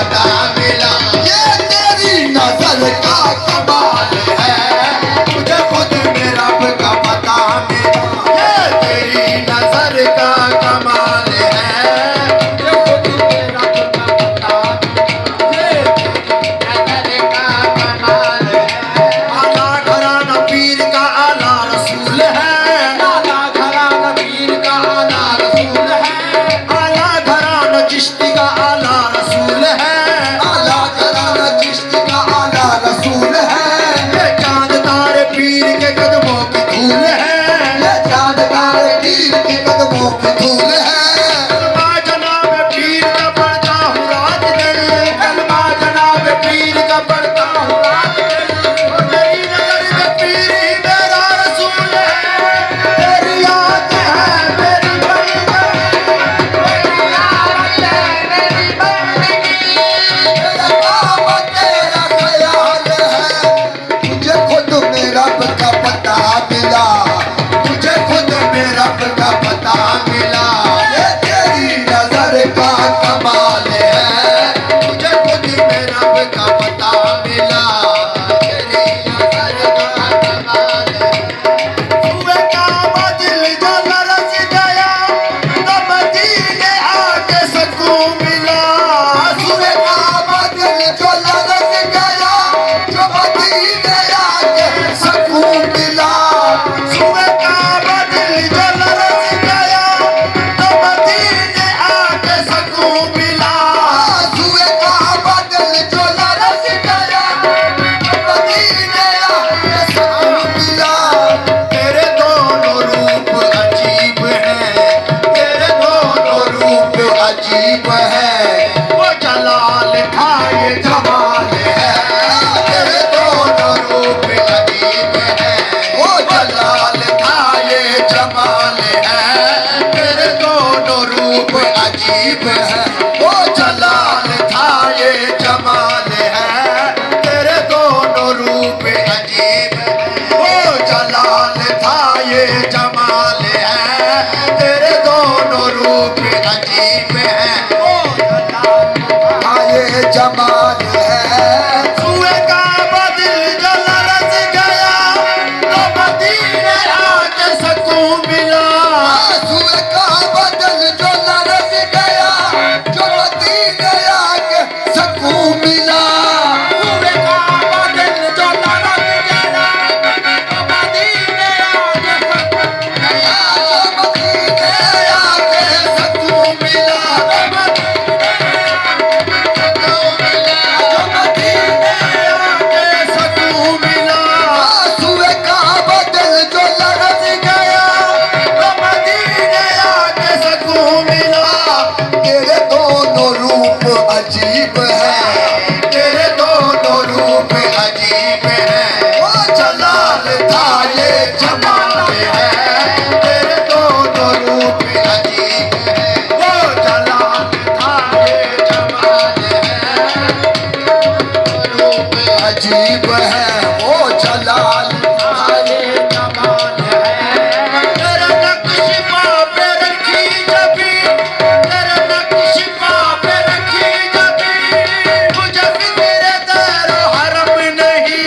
पता मिला। ये तेरी नजर का कमाल है, मुझे खुद में रब का पता मिला। ये तेरी नजर का कमाल है, मुझे खुद में रब का पता मिला। ये तेरी नजर का कमाल है। आला घराना पीर का आला रसूल है, आला घराना पीर का आला रसूल है, आला घराना चिश्ती का आला रसूल है, आला घराना चिश्ती का आला रसूल है। ये चांद तारे पीर के कदमों की धूल है, ये चाँद तारे पीर के कदमों की धूल है। कलमा जनाब पीर का पढ़ता हूँ रात दिन, कलमा जनाब पीर का पढ़ता हूँ रात दिन। और मेरी नजर में पीर ही मेरा रसूल है। तेरी याद है मेरी बंदगी, तेरी याद है मेरी बंदगी। तेरा काम तेरा ख्याल है, मुझे खुद में रब का पता मिला। मुझे खुद में रब का पता मिला। ये तेरी नजर का कमाल है, मुझे खुद में रब का पता मिला। तेरी नजर का कमाल है। हुए काबा दिल जो लरस गया, तो मदीने आके सकून मिला। सुबह काबा दिल जो लरस गया, जो मदीने आके सकून मिला। हुए काबा दिल जो लरस गया, तो मदीने आके सकून मिला। सुबह काबा दिल जो लरस गया, जो मदीने आके सकून मिला। तेरे दोनों रूप अजीब हैं, तेरे दोनों रूप अजीब है, वो जलाल था ये जमाल है। तेरे दोनों रूप अजीब है, वो जलाल था ये जमाल है। तेरे दोनों रूप अजीब है, वो जलाल था ये जमाल है। तेरे दोनों रूप अजीब है, वो जलाल था ये जमाल है। तेरे दोनों रूप अजीब है, वो जलाल था ये जमाल है। हुए काबा दिल जो लरस गया, तो मदीने आके सकून मिला। सुबह का बदल जो लरस गया, जो मदीने आके सकून मिला। हुए काबा दिल जो लरस गया, तो मदीने आके सकून गया, जो मदीने आके सकून मिला। जो मदीने आके सकून मिला। सुबह का बदल जो लरस गया, तो मदीने आके सकून मिला। तेरे दोनों रूप अजीब है, तेरे दोनों रूप अजीब है। वो जलाल था ये जमाल है, तेरे दोनों रूप अजीब है। वो जलाल था ये जमाल है, रूप अजीब है। वो जलाल था ये जमाल है। तेरे नक्श पा पे रखी जबी, तेरे नक्श पा पे रखी जबी, मुझे फिक्र तेरो हरम नहीं।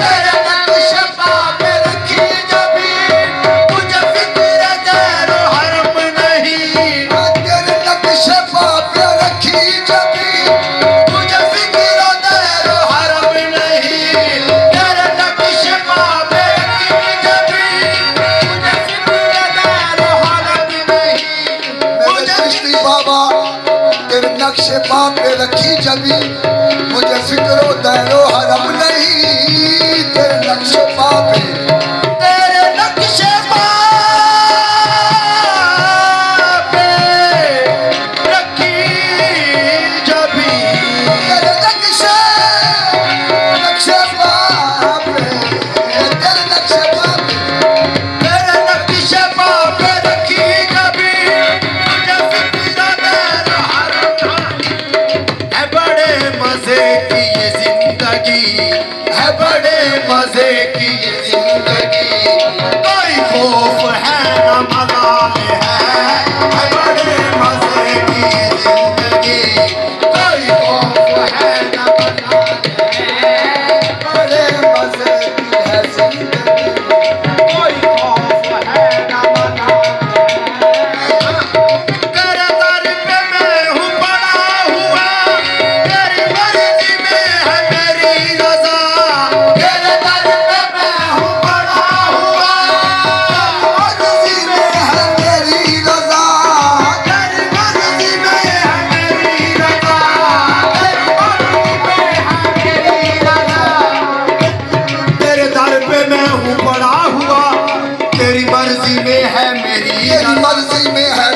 तेरे नक्श पा पे रखी जबी, मुझे फिक्र तेरो हरम नहीं। तेरे नक्श पा पे रखी जबी, मुझे फिक्र तेरो हरम नहीं। तेरे नक्श पा पे रखी जबी, मुझे फिक्र तेरो हरम नहीं। मेरे चिश्ती बाबा तेरे नक्श पा पे रखी जबी, मुझे फिक्रो दैरो हरम नहीं। तेरे नक्श पा पे तेरे नक्श पा पे रखी जबी, तेरे नक्श पा पे, तेरे नक्श पा पे तेरे नक्श पा पे रखी जबी, मुझे फिक्र तेरा हरम नहीं। है बड़े मजे की ये जिंदगी, है बड़े मजे की ये जिंदगी। कोई खौफ है न मलाल है बड़े मजे की ये जिंदगी। कोई खौफ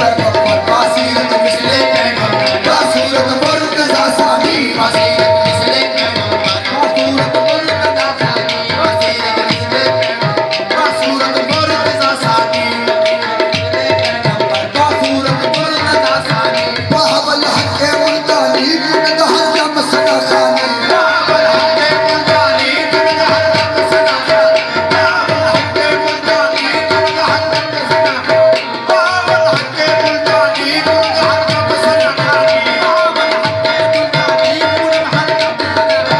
पैगंबर बासीरत मिसले पैगंबर बासूरत मुर्तजा सानी बासीरत मिसले पैगंबर बासूरत मुर्तजा सानी बासीरत मिसले पैगंबर बासूरत मुर्तजा सानी बासूरत मुर्तजा सानी वहबल हक मुल्तानी कुनद हरदम सदा खानी वहबल हक मुल्तानी कुनद हरदम सदा खानी वहबल हक मुल्तानी कुनद हरदम सदा खानी वहबल हक मुल्तानी कुनद हरदम सदा खानी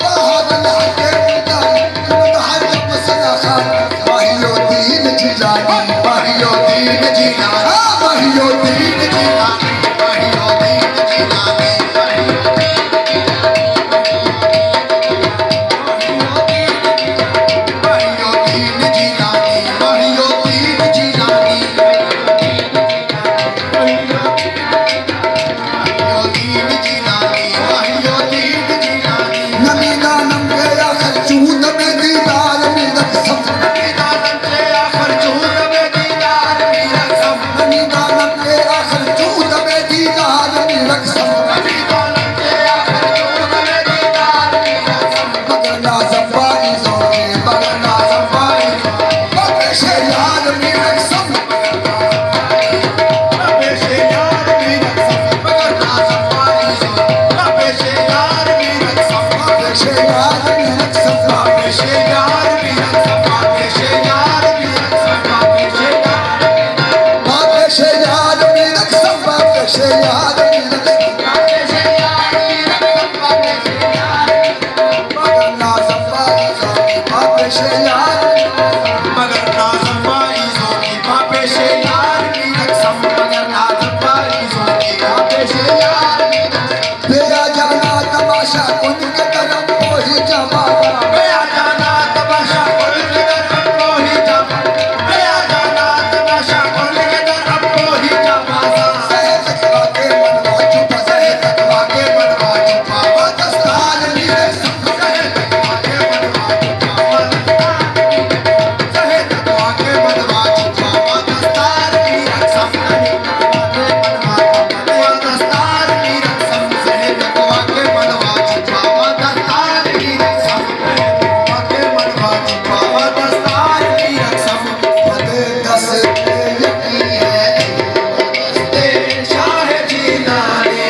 वहबल हक मुल्तानी कुनद हरदम सदा खानी माहियो दीन जिलानी माहियो दीन जिलानी माहियो दीन जिलानी माहियो दीन जिलानी माहियो दीन जिलानी माहियो दीन जिलानी माहियो दीन जिलानी माहियो दीन जिलानी नमीना नंगे आखिर चूत में दीदार मेरा सब नमीना नंगे आखिर चूत में दीदार मेरा सब नमीना नंगे आखिर चूत में दीदार मेरा सब नमीना नंगे आखिर चूत में दीदार मेरा सब मगर नाज़म बाइज़ों के मगर नाज़म बाइज़ों मगर से यार मेरा सब रबे से यार मेरा सब मगर नाज़म बाइज़ों रबे से यार मेरा सब रबे से यार मेरा सब रबे से यार मेरा सब रबे से यार मेरा सब रबे से यार मेरा सब रबे से यार मेरा सब रबे से यार मेरा सब रबे से यार मगर नाज़म बाइज़ों की रबे से यार मगर नाज़म बाइज़ों की रबे से यार मेरा सब मगर नाज़म बाइज़ों की रबे से यार मेरा जाना तमाशा कुन के तरफ वही जमाना मेरा जाना तमाशा कुन के तरफ वही जमाना मेरा जाना तमाशा कुन के तरफ वही जमाना सहे तकवा के मनवा छुपा सहे तकवा के मनवा छुपा वो दस्तार मेरे सब सहे तकवा के मनवा छुपा वो सहे तकवा के मनवा छुपा वो दस्तार मेरे सब सहे तकवा के मनवा छुपा वो दस्तार मेरे सब सहे तकवा के मनवा छुपा वो दस्तार मेरे सब तकवा के मनवा छुपा वो दस्तार मेरे सब फते दस यकी है दस्ते शाह जिलानी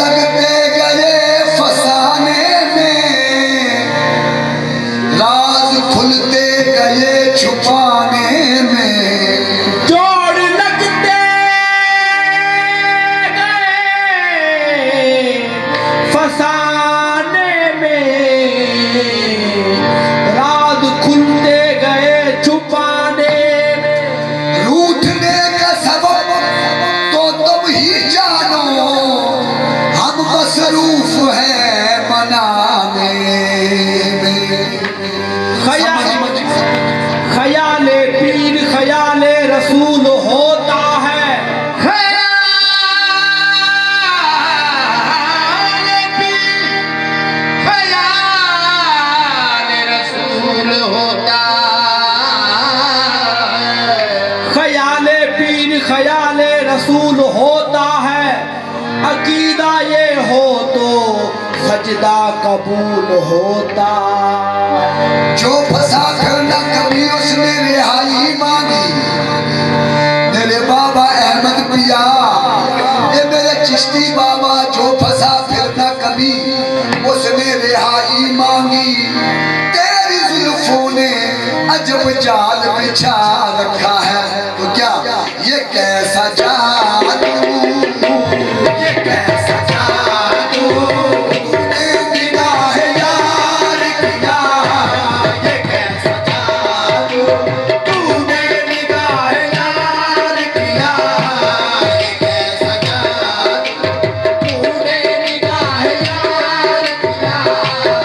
लगते गए फसाने में राज खुलते गए छुपाने में जोड़ लगते गए फसाने में राज खुलते गए छुपाने में रूठने का सबब तो तुम ही जानो हम मसरूफ हैं मनाने में खयाले पीर खयाले रसूल होता है खयाले पीर खयाले रसूल होता खयाले पीर खयाले रसूल होता है अकीदा ये हो तो सजदा कबूल होता जो फंसा कर न कभी उसने रिहाई मांगी मेरे बाबा अहमद पिया ये मेरे चिश्ती बाबा जो फंसा फिर न कभी उसने रिहाई मांगी तेरी जुल्फों ने अजब जाल बिछा रखा है तो क्या ये कैसा जादू ये कैसा जादू तूने निगाह यार किया ये कैसा जादू तूने निगाह यार किया ये कैसा जादू तूने निगाह यार किया यार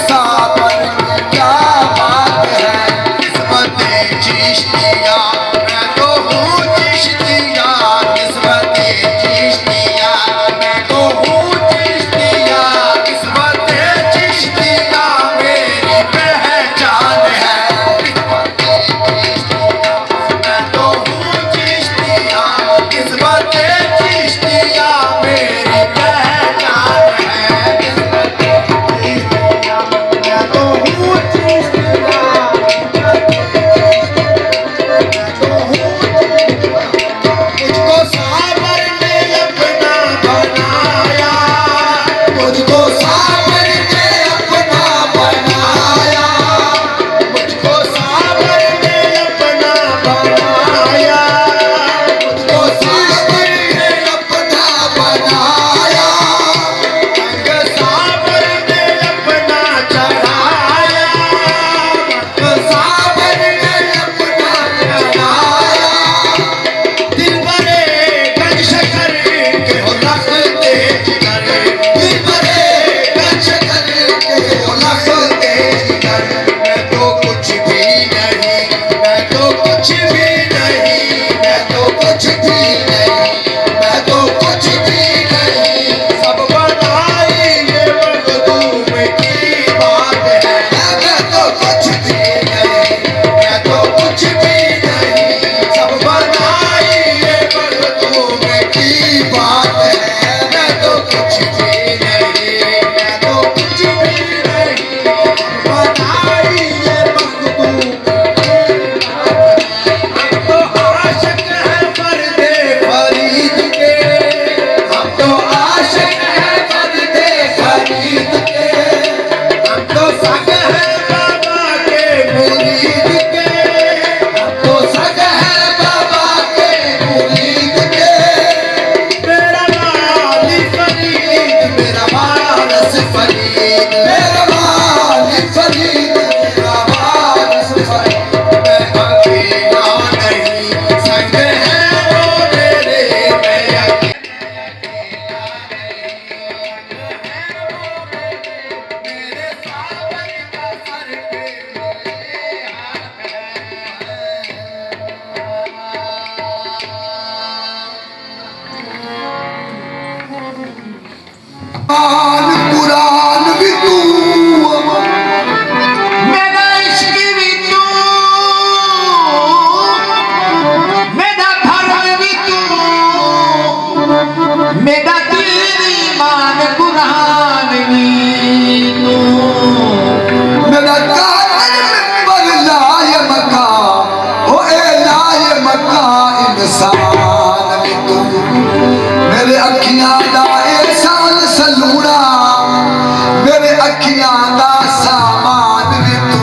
साबर की क्या बात है। किस्मत चिश्तिया मैं तो हूँ चिश्तिया, किस्मत चिश्तिया मैं तो हूँ चिश्तिया, किस्मत चिश्तिया मेरी पहचान है। किस्मत चिश्तिया मैं तो हूँ चिश्तिया, किस्मत चिश्तिया मेरी पहचान है। किस्मत चिश्तिया मैं तो हूँ चिश्तिया, मुझको साबर ने अपना बनाया, मुझको साबर ने अपना बनाया, मुझको साबर ने अपना बनाया, मुझको साबर ने अपना बनाया, रंग साबर ने अपना चढ़ाया, साबर ने अपना चढ़ाया। दिल भरे गंज शकर के हो रखते जिगर, दिल भरे गंज करके हो रखते जिगर। मैं तो कुछ भी नहीं, मैं तो कुछ भी नहीं, मैं तो कुछ भी नहीं, मैं तो कुछ भी नहीं। सब बनाई ये मखदूम की बात है। मैं तो कुछ भी नहीं, मैं तो कुछ भी नहीं, सब बनाई ये मखदूम की बात है। मैं तो कुछ भी नहीं, मैं तो कुछ भी नहीं, बनाई ये मखदूम तो आशिक है पर्दे फरीद के, हम तो आशिक हैं फरीदे फरीद के, हम तो सग है बाबा के मुरीद के, हम तो सग हैं बाबा के मुरीद के। मेरा वाली फरीद मेरा वारस फरीद, मेरा वाली फरीद, मेरा वारस फरीद। मैं अकेला नहीं, संग है वो मेरे, मैं अकेला मेरे सावर का सर पे कुरान भी तू, मेरा इश्क भी तू, मेरा धर्म भी तू, मेरा दीन ईमान कुरान भी तू। मेरा कातिल मिंबर लाए मका, ओ ए लाए मका इंसान भी तू। मेरे अखियां दा एहसान सलूना, मेरे अखियां दा सामान भी तू।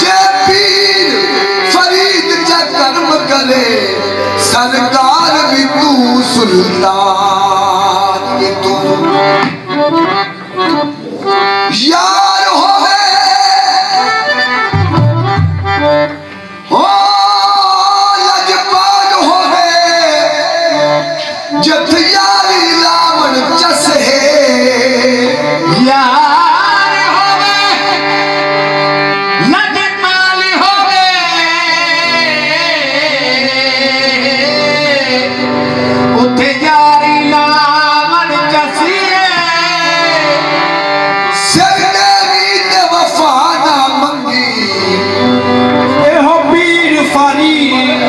जे पीर फरीद चा कर्म करे, सरकार भी तू, सुल्तान भी तू। यार होवे हो लजपाल होवे, जथ यारी लावण चस है। यार होवे लजपाल होवे, उथे यारी लावण चसीए। सरदेवी ने वफा ना मंगी, एहो पीर फरीद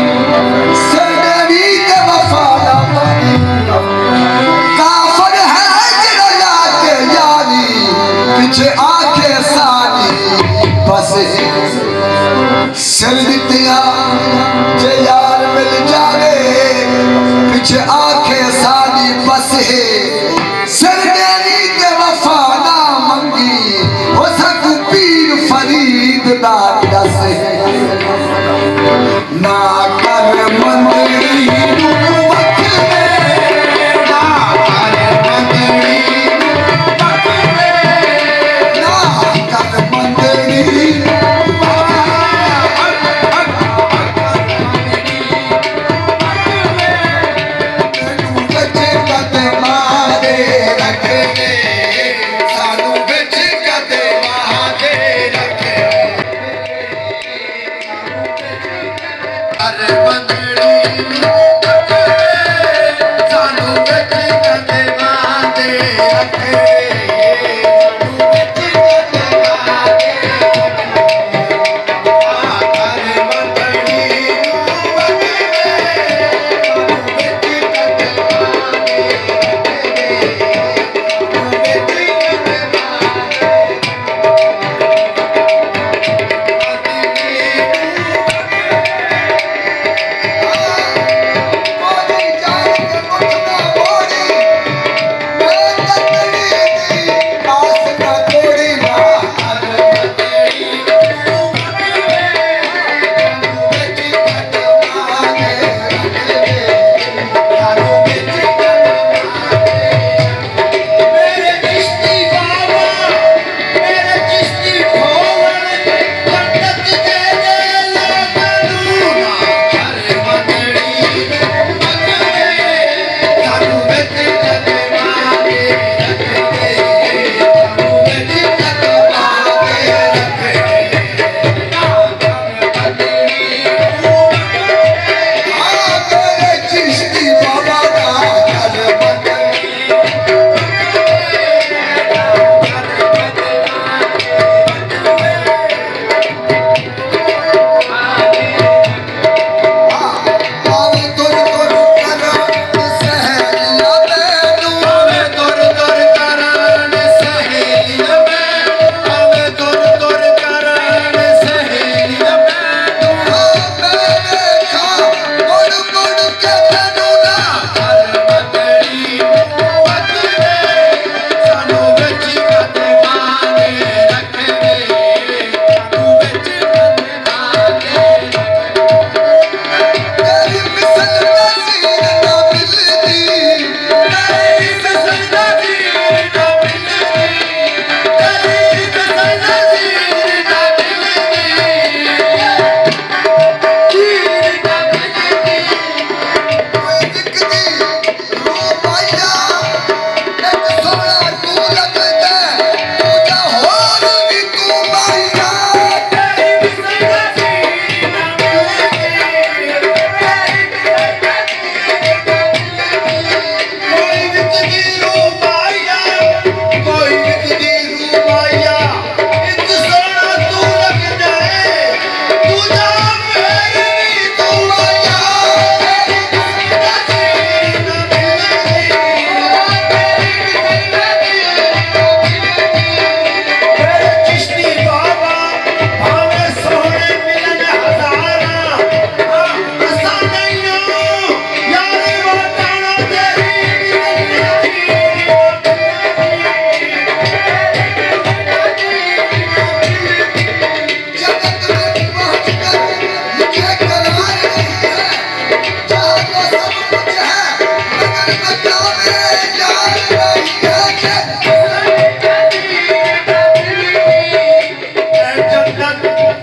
सरदेवी ने वफा ना मंगी। काफर है जरा लाके यारी, पीछे आके सानी बस सरदितिया जे यार मिल जावे, पीछे आके सानी बस है। सरदेवी के वफा ना मंगी, हो सकू पीर फरीद ना दस ना कर मंदिरी वक्त में, ना कर मंदिरी वक्त में, ना कर मंदिरी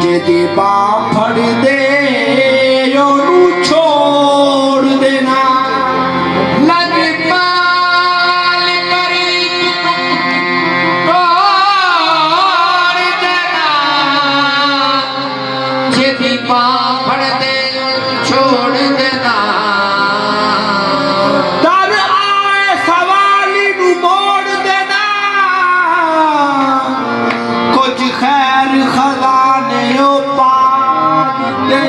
ਜਿਹਦੀ ਬਾਹ ਫੜਦੇ ਉਹਨੂੰ ਛੋੜ ਦੇਣਾ ਲਗਪਾਲ ਪਰੀ ਤੋੜ ਦੇਣਾ ਜਿਹਦੀ ਬਾਂਹ ਫੜਦੇ ਛੋੜ ਦੇਣਾ ਦਰ ਆਏ ਸਵਾਲੀ ਨੂੰ ਮੋੜ ਦੇਣਾ ਕੁਝ ਖੈਰ ਖਜ਼ਾਨੇ ਉਹ ਪਾ ਦਿੱਤੇ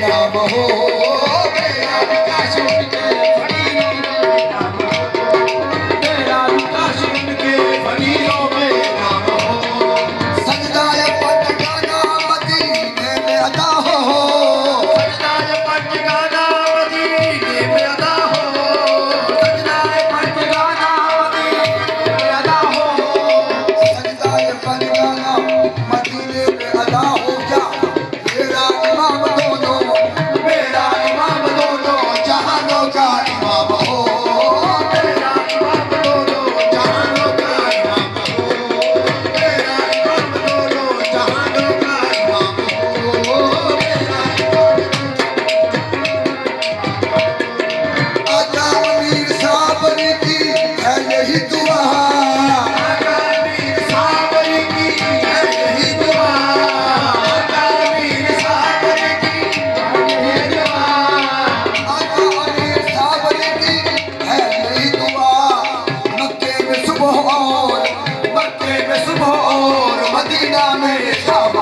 नाम हो मेरा विकास उनके फकीरों में नाम हो मेरा विकास उनके फकीरों में नाम हो सजदाए पट गाना मदीने में अदा हो सजदाए पट गाना मदीने में अदा हो सजदाए पट गाना मदीने में अदा हो सजदाए पट गाना मदीने में अदा हो जा मेरा इमाम दोनों जहानों का इमाम हो मेरा इमाम दोनों जहानों का इमाम हो मेरा इमाम दोनों जहानों का इमाम हो मेरा आका अमीर साबर की है यही दुआ मीर साबर की है यही दुआ मीर साबर की है यही दुआ आका अमीर साबर की है यही दुआ मक्के में सुबह और मदीना में शाम